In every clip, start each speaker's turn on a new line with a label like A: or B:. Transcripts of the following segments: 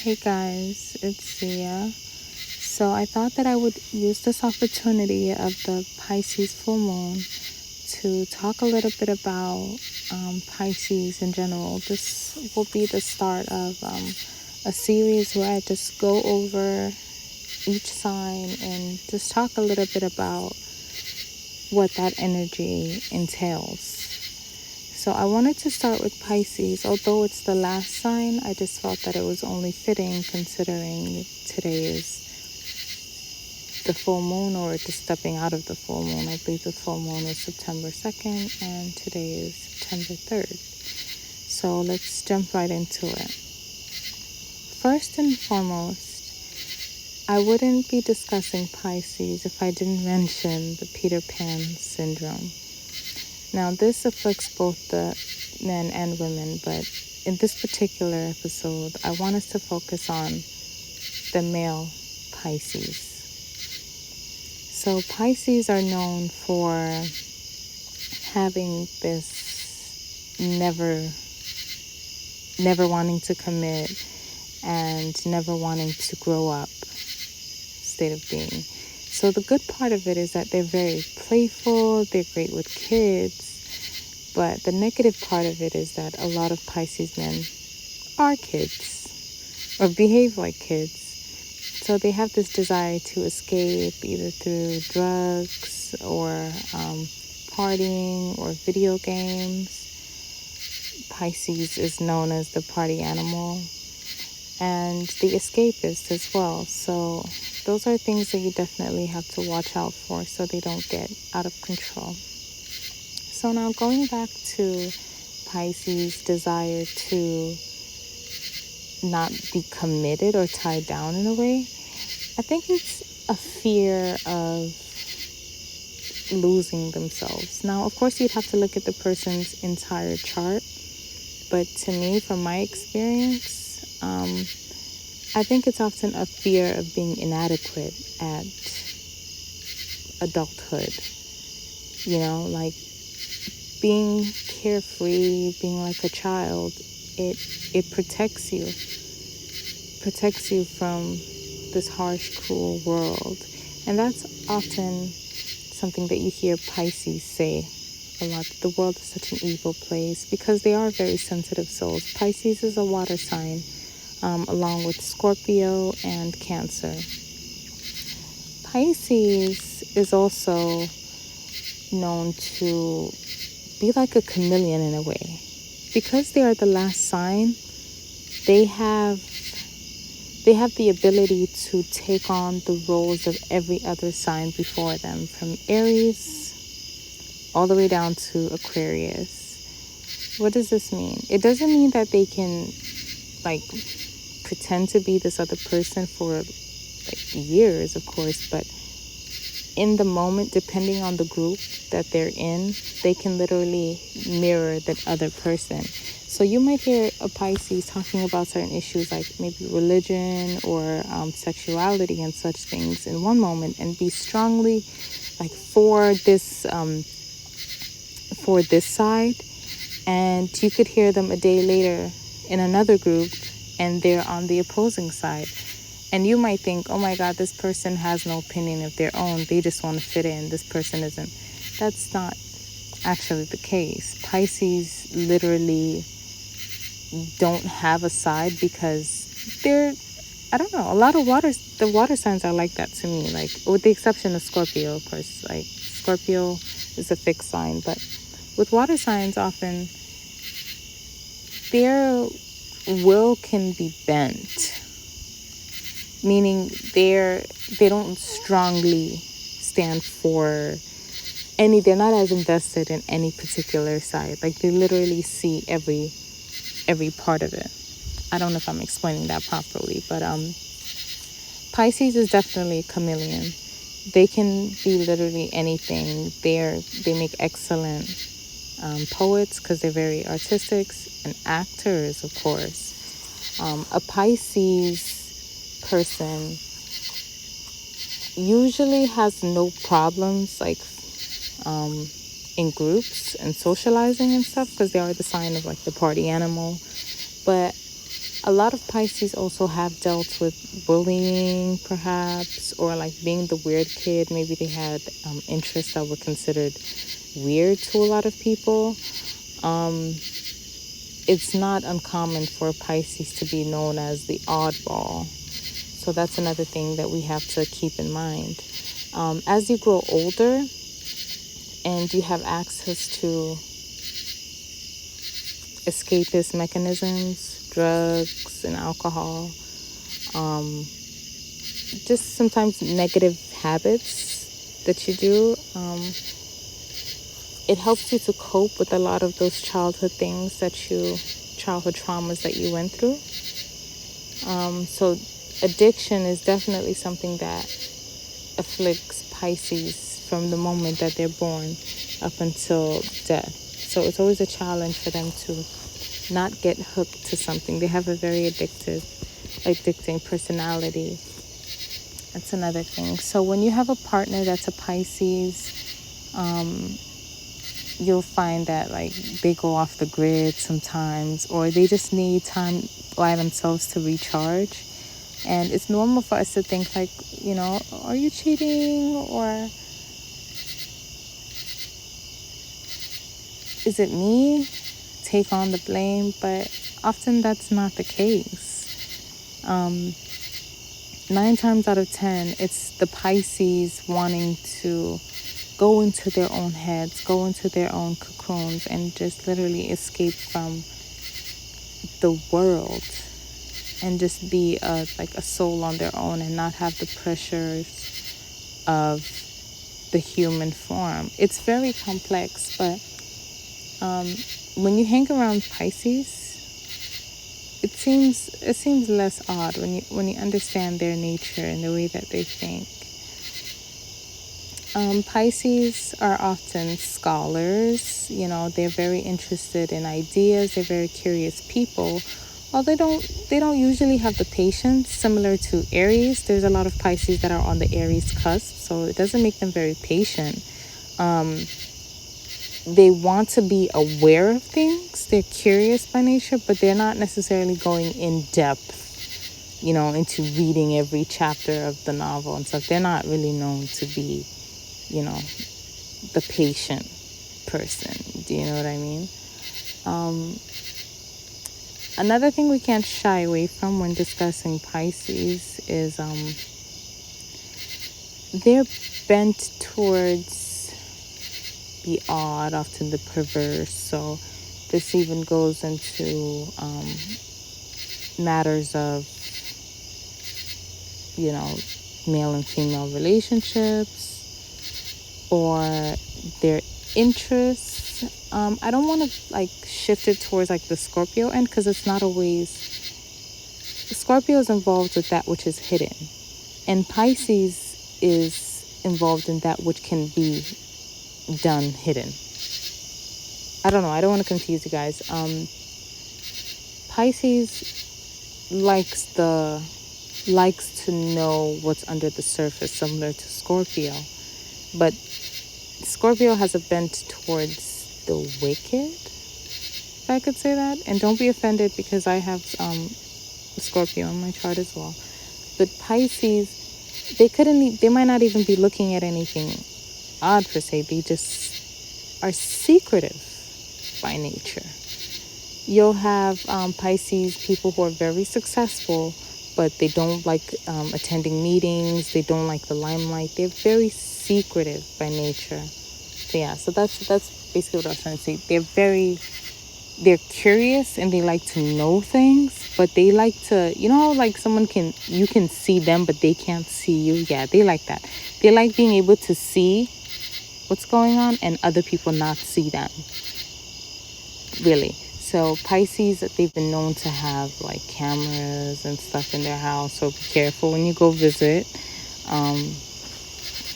A: Hey guys, it's Zia. So I thought that I would use this opportunity of the Pisces full moon to talk a little bit about Pisces in general. This will be the start of a series where I just go over each sign and just talk a little bit about what that energy entails. So I wanted to start with Pisces. Although it's the last sign, I just felt that it was only fitting considering today is the full moon, or just stepping out of the full moon. I believe the full moon was September 2nd and today is September 3rd. So let's jump right into it. First and foremost, I wouldn't be discussing Pisces if I didn't mention the Peter Pan syndrome. Now, this afflicts both the men and women, but in this particular episode, I want us to focus on the male Pisces. So Pisces are known for having this never wanting to commit and never wanting to grow up state of being. So the good part of it is that they're very playful, they're great with kids, but the negative part of it is that a lot of Pisces men are kids or behave like kids. So they have this desire to escape either through drugs or partying or video games. Pisces is known as the party animal and the escapist as well. So those are things that you definitely have to watch out for so they don't get out of control. So now going back to Pisces' desire to not be committed or tied down in a way, I think it's a fear of losing themselves. Now, of course, you'd have to look at the person's entire chart, but to me, from my experience, I think it's often a fear of being inadequate at adulthood. You know, like being carefree, being like a child, it protects you from this harsh, cruel world. And that's often something that you hear Pisces say a lot. The world is such an evil place because they are very sensitive souls. Pisces is a water sign, along with Scorpio and Cancer. Pisces is also known to be like a chameleon in a way. Because they are the last sign, they have the ability to take on the roles of every other sign before them, from Aries all the way down to Aquarius. What does this mean? It doesn't mean that they can pretend to be this other person for years, of course, but in the moment, depending on the group that they're in, they can literally mirror that other person. So you might hear a Pisces talking about certain issues like maybe religion or sexuality and such things in one moment and be strongly for this side, and you could hear them a day later in another group and they're on the opposing side. And you might think, oh my God, this person has no opinion of their own. They just want to fit in. This person isn't. That's not actually the case. Pisces literally don't have a side because I don't know, a lot of the water signs are like that to me, with the exception of Scorpio, of course. Scorpio is a fixed sign, but with water signs, often their will can be bent, meaning they don't strongly stand for they're not as invested in any particular side. They literally see every part of it. I don't know if I'm explaining that properly, but Pisces is definitely a chameleon. They can be literally anything. They make excellent poets because they're very artistic, and actors, of course. A Pisces person usually has no problems in groups and socializing and stuff because they are the sign of the party animal. But A lot of Pisces also have dealt with bullying, perhaps, or like being the weird kid. Maybe they had interests that were considered weird to a lot of people. It's not uncommon for Pisces to be known as the oddball. So that's another thing that we have to keep in mind. As you grow older and you have access to escapist mechanisms, drugs and alcohol, just sometimes negative habits that you do, it helps you to cope with a lot of those childhood traumas that you went through. So addiction is definitely something that afflicts Pisces from the moment that they're born up until death. So it's always a challenge for them to not get hooked to something. They have a very addicting personality. That's another thing. So when you have a partner that's a Pisces, you'll find that like they go off the grid sometimes, or they just need time by themselves to recharge. And it's normal for us to think like, are you cheating, or is it me? Take on the blame. But often that's not the case. 9 times out of 10, it's the Pisces wanting to go into their own heads, go into their own cocoons, and just literally escape from the world and just be like a soul on their own and not have the pressures of the human form. It's very complex, but when you hang around Pisces, it seems less odd when you understand their nature and the way that they think. Pisces are often scholars. They're very interested in ideas. They're very curious people. Although they don't usually have the patience. Similar to Aries, there's a lot of Pisces that are on the Aries cusp, so it doesn't make them very patient. They want to be aware of things. They're curious by nature, but they're not necessarily going in depth, into reading every chapter of the novel and stuff. They're not really known to be, the patient person. Do you know what I mean? Another thing we can't shy away from when discussing Pisces is they're bent towards the odd, often the perverse. So this even goes into matters of, male and female relationships or their interests. I don't want to shift it towards the Scorpio end, because it's not always. Scorpio is involved with that which is hidden, and Pisces is involved in that which can be done hidden. I don't know. I don't want to confuse you guys. Pisces likes to know what's under the surface, similar to Scorpio, but Scorpio has a bent towards the wicked, if I could say that. And don't be offended, because I have Scorpio in my chart as well. But Pisces, they might not even be looking at anything odd per se. They just are secretive by nature. You'll have Pisces people who are very successful, but they don't like attending meetings. They don't like the limelight. They're very secretive by nature. So yeah, so that's basically what I was trying to say. They're curious and they like to know things, but they like to, you can see them, but they can't see you. Yeah, they like that. They like being able to see what's going on and other people not see them. Really. So Pisces, they've been known to have cameras and stuff in their house. So be careful when you go visit.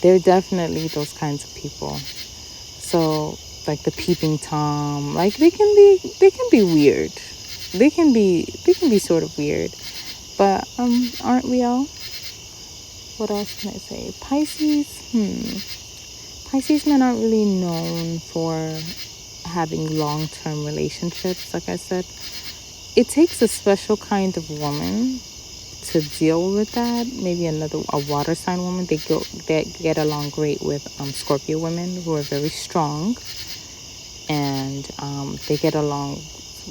A: They're definitely those kinds of people. So the peeping Tom, they can be weird. They can be sort of weird, but aren't we all? What else can I say? Pisces men aren't really known for having long-term relationships. Like I said, it takes a special kind of woman to deal with that. Maybe a water sign woman. They get along great with Scorpio women who are very strong, and they get along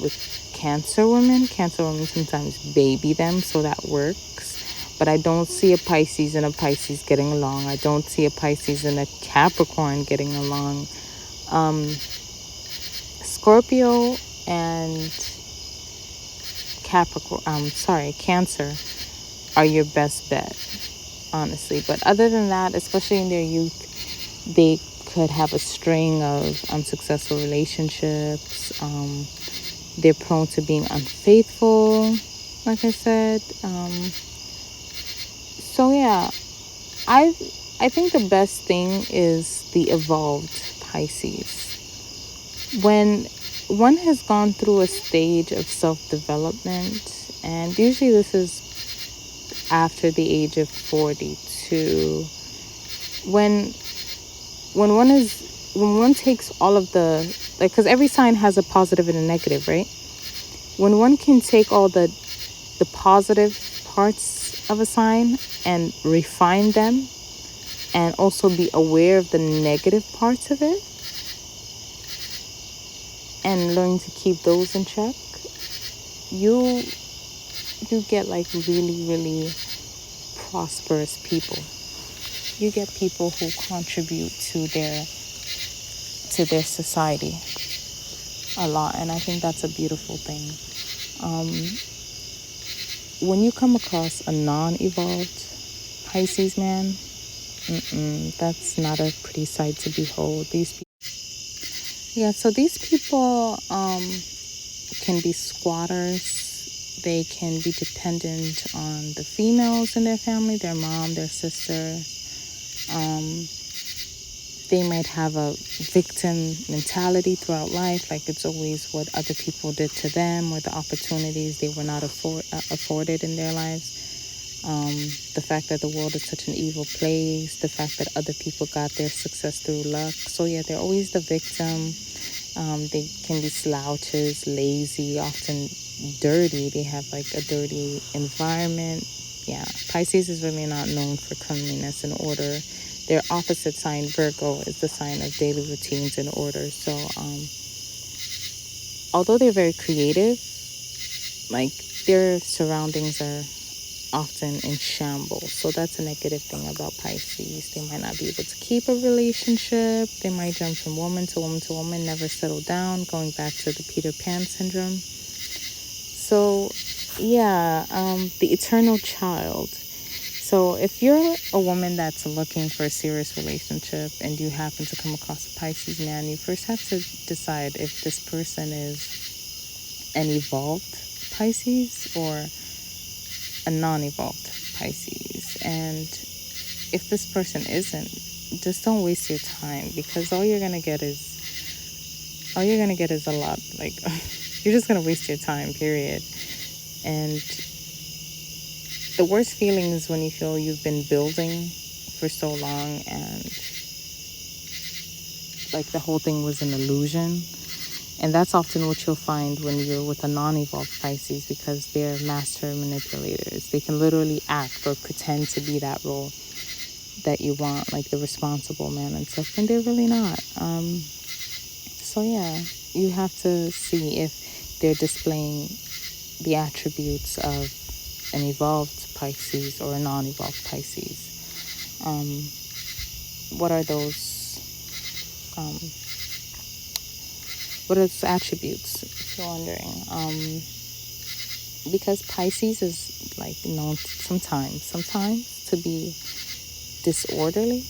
A: with Cancer women. Cancer women sometimes baby them, so that works. But I don't see a Pisces and a Pisces getting along. I don't see a Pisces and a Capricorn getting along. Scorpio and Cancer are your best bet, honestly. But other than that, especially in their youth, they could have a string of unsuccessful relationships. They're prone to being unfaithful, like I said. So yeah, I think the best thing is the evolved Pisces. When one has gone through a stage of self-development, and usually this is after the age of 42, when one takes all of the, like, because every sign has a positive and a negative, right? When one can take all the positive parts of a sign and refine them, and also be aware of the negative parts of it, and learn to keep those in check, you get like really, really prosperous people. You get people who contribute to their society a lot, and I think that's a beautiful thing. When you come across a non-evolved Pisces man, that's not a pretty sight to behold. So these people can be squatters. They can be dependent on the females in their family, their mom, their sister. They might have a victim mentality throughout life, like it's always what other people did to them or the opportunities they were not afforded in their lives. The fact that the world is such an evil place, the fact that other people got their success through luck. So yeah, they're always the victim. They can be slouches, lazy, often dirty. They have like a dirty environment. Yeah, Pisces is really not known for cleanliness and order. Their opposite sign, Virgo, is the sign of daily routines and order. So although they're very creative, like their surroundings are often in shambles. So that's a negative thing about Pisces. They might not be able to keep a relationship. They might jump from woman to woman to woman, never settle down, going back to the Peter Pan syndrome. So yeah, the eternal child. So if you're a woman that's looking for a serious relationship and you happen to come across a Pisces man, you first have to decide if this person is an evolved Pisces or a non-evolved Pisces. And if this person isn't, just don't waste your time, because all you're gonna get is a lot, like you're just gonna waste your time, period. And the worst feeling is when you feel you've been building for so long and like the whole thing was an illusion. And that's often what you'll find when you're with a non-evolved Pisces, because they're master manipulators. They can literally act or pretend to be that role that you want, like the responsible man and stuff, and they're really not. So yeah, you have to see if they're displaying the attributes of an evolved Pisces or a non-evolved Pisces. What are those? What are its attributes, if you're wondering? Because Pisces is like known sometimes to be disorderly.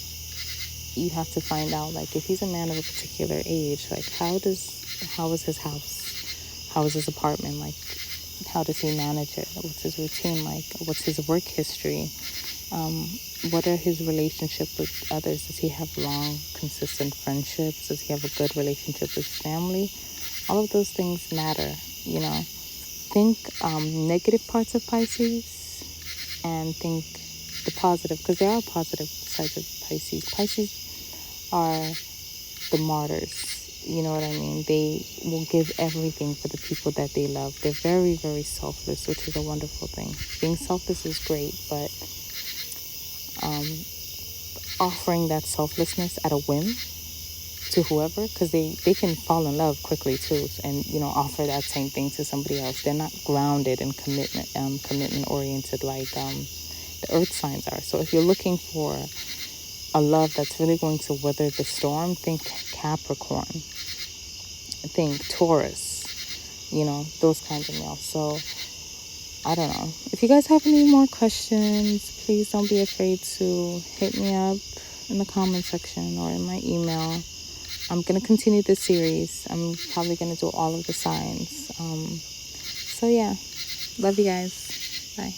A: You have to find out, like, if he's a man of a particular age, like how is his house? How is his apartment? Like, how does he manage it? What's his routine like? What's his work history? What are his relationship with others? Does he have long, consistent friendships? Does he have a good relationship with his family? All of those things matter, you know. Think negative parts of Pisces and think the positive, because there are positive sides of Pisces. Pisces are the martyrs. You know what I mean? They will give everything for the people that they love. They're very, very selfless, which is a wonderful thing. Being selfless is great, but offering that selflessness at a whim to whoever, because they can fall in love quickly too, and offer that same thing to somebody else. They're not grounded and commitment oriented like the earth signs are. So if you're looking for a love that's really going to weather the storm, think Capricorn, think Taurus, those kinds of males. So I don't know. If you guys have any more questions, please don't be afraid to hit me up in the comment section or in my email. I'm going to continue this series. I'm probably going to do all of the signs. So yeah, love you guys. Bye.